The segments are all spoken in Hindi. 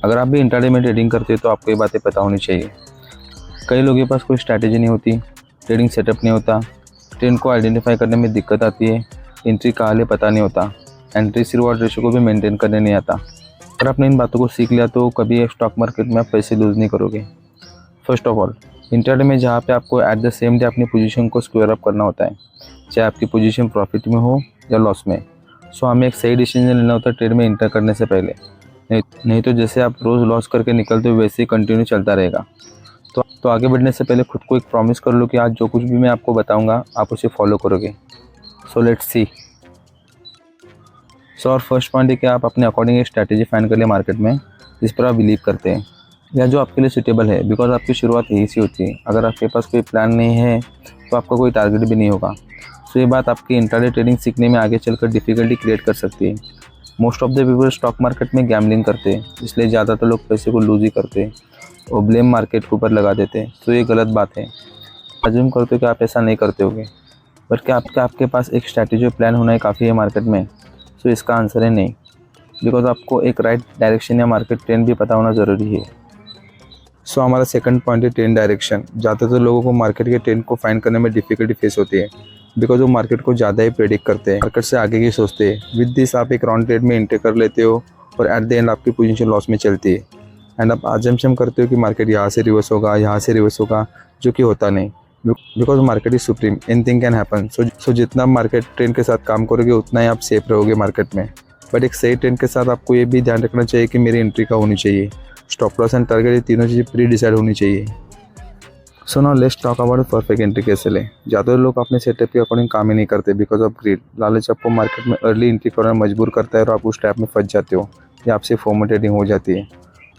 अगर आप भी इंट्राडे में ट्रेडिंग करते हो तो आपको ये बातें पता होनी चाहिए। कई लोगों के पास कोई स्ट्रैटेजी नहीं होती, ट्रेडिंग सेटअप नहीं होता, ट्रेंड को आइडेंटिफाई करने में दिक्कत आती है, एंट्री कहाँ ले पता नहीं होता, एंड रिस्क रिवॉर्ड रेशो को भी मेंटेन करने नहीं आता। अगर आपने इन बातों को सीख लिया तो कभी स्टॉक मार्केट में आप पैसे लूज़ नहीं करोगे। फर्स्ट ऑफ ऑल, इंट्राडे में जहाँ पे आपको एट द सेम डे अपनी पोजीशन को स्क्वायर अप करना होता है, चाहे आपकी पोजीशन प्रॉफिट में हो या लॉस में। सो हमें एक सही डिसीजन लेना होता है ट्रेड में इंटर करने से पहले, नहीं तो जैसे आप रोज़ लॉस करके निकलते हो वैसे ही कंटिन्यू चलता रहेगा। तो आगे बढ़ने से पहले खुद को एक प्रॉमिस कर लो कि आज जो कुछ भी मैं आपको बताऊंगा आप उसे फॉलो करोगे। So let's see. और फर्स्ट पॉइंट है कि आप अपने अकॉर्डिंग एक स्ट्रैटेजी फाइंड कर ले मार्केट में जिस पर आप बिलीव करते हैं या जो आपके लिए सूटेबल है, बिकॉज आपकी शुरुआत यही सी होती है। अगर आपके पास कोई प्लान नहीं है तो आपका कोई टारगेट भी नहीं होगा। सो ये बात आपकी इंट्राडे ट्रेडिंग सीखने में आगे चलकर डिफ़िकल्टी क्रिएट कर सकती है। Most of the people stock market में गैम्बलिंग करते हैं, इसलिए ज़्यादातर लोग पैसे को लूज ही करते हैं और ब्लेम मार्केट के ऊपर लगा देते हैं। तो ये गलत बात है। अज्यूम करते हो कि आप ऐसा नहीं करते होगे, बट क्या आपके पास एक स्ट्रैटेजी प्लान होना ही काफ़ी है मार्केट में? सो इसका आंसर है नहीं, बिकॉज आपको एक राइट डायरेक्शन या मार्केट ट्रेंड भी पता होना ज़रूरी है। सो हमारा सेकंड पॉइंट है ट्रेंड डायरेक्शन। ज़्यादातर लोगों को मार्केट के ट्रेंड को फाइंड करने में डिफ़िकल्टी फेस होती है, बिकॉज वो मार्केट को ज़्यादा ही प्रेडिक्ट करते हैं, मार्केट से आगे की सोचते हैं। विद दिस आप एक रॉन्ग ट्रेड में एंटर कर लेते हो और एट द एंड आपकी पोजीशन लॉस में चलती है। एंड आप अजम्पशन करते हो कि मार्केट यहाँ से रिवर्स होगा, यहाँ से रिवर्स होगा, जो कि होता नहीं, because market is supreme, anything can happen. So जितना मार्केट ट्रेंड के साथ काम करोगे उतना ही आप सेफ रहोगे मार्केट में। बट एक सही ट्रेंड के साथ आपको ये भी ध्यान रखना चाहिए कि मेरी एंट्री का होनी चाहिए, स्टॉप लॉस एंड टारगेट, ये तीनों चीज़ें प्री डिसाइड होनी चाहिए। So now let's talk about perfect entry कैसे लें। ज़्यादातर लोग अपने सेटअप के अकॉर्डिंग काम ही नहीं करते बिकॉज ऑफ ग्रीड। लालच आपको मार्केट में अर्ली एंट्री करना मजबूर करता है और आप उस ट्रैप में फंस जाते हो या आपसे फोमो ट्रेडिंग हो जाती है।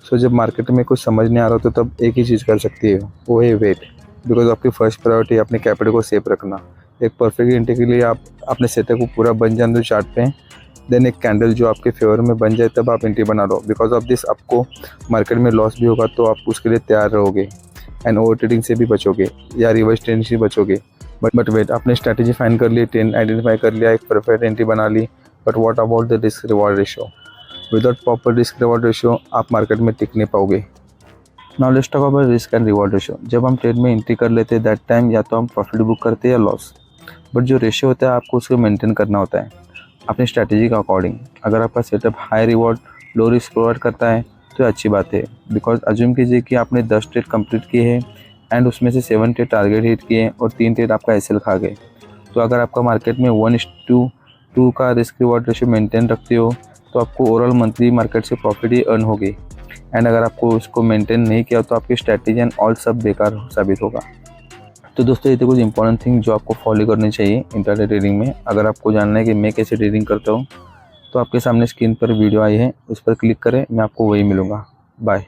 सो जब मार्केट में कुछ समझ नहीं आ रहा तो तब एक ही चीज़ कर सकती है, वो है वेट, बिकॉज आपकी फर्स्ट प्रायोरिटी है अपने कैपिटल को सेफ रखना। एक परफेक्ट एंट्री के लिए आप अपने सेटअप को पूरा बन जाने दो चार्ट पे, देन एक कैंडल जो आपके फेवर में बन जाए तब आप एंट्री बना लो। बिकॉज ऑफ दिस आपको मार्केट में लॉस भी होगा तो आप उसके लिए तैयार रहोगे एंड ओवर ट्रेडिंग से भी बचोगे या रिवर्स ट्रेंड से बचोगे। बट वेट, आपने स्ट्रैटेजी फाइंड कर ली, ट्रेंड आइडेंटिफाई कर लिया, एक परफेक्ट एंट्री बना ली, but what about the risk reward ratio? Without proper risk reward ratio आप मार्केट में टिक नहीं पाओगे। Now let's talk about risk and reward ratio. जब हम ट्रेड में एंट्री कर लेते हैं दैट टाइम या तो हम प्रॉफिट बुक करते हैं या लॉस, बट जो रेशियो होता है आपको उसको मेंटेन करना होता है अपनी स्ट्रैटेजी के अकॉर्डिंग। अगर आपका setup high reward low risk provide करता है तो अच्छी बात है, बिकॉज अज्यूम कीजिए कि आपने 10 ट्रेड कंप्लीट किए हैं एंड उसमें से 7 ट्रेड टारगेट हिट किए और 3 ट्रेड आपका एसएल खा गए। तो अगर आपका मार्केट में 1:2 का रिस्क रिवॉर्ड रेशियो मेंटेन रखते हो तो आपको ओवरऑल मंथली मार्केट से प्रॉफिट ही अर्न होगी। एंड अगर आपको उसको मेंटेन नहीं किया तो आपकी स्ट्रैटेजी एंड ऑल सब बेकार साबित होगा। तो दोस्तों ये तो कुछ इंपॉर्टेंट थिंग जो आपको फॉलो करनी चाहिए इंट्राडे ट्रेडिंग में। अगर आपको जानना है कि मैं कैसे ट्रेडिंग करता हूँ तो आपके सामने स्क्रीन पर वीडियो आई है, उस पर क्लिक करें, मैं आपको वही मिलूँगा। बाय।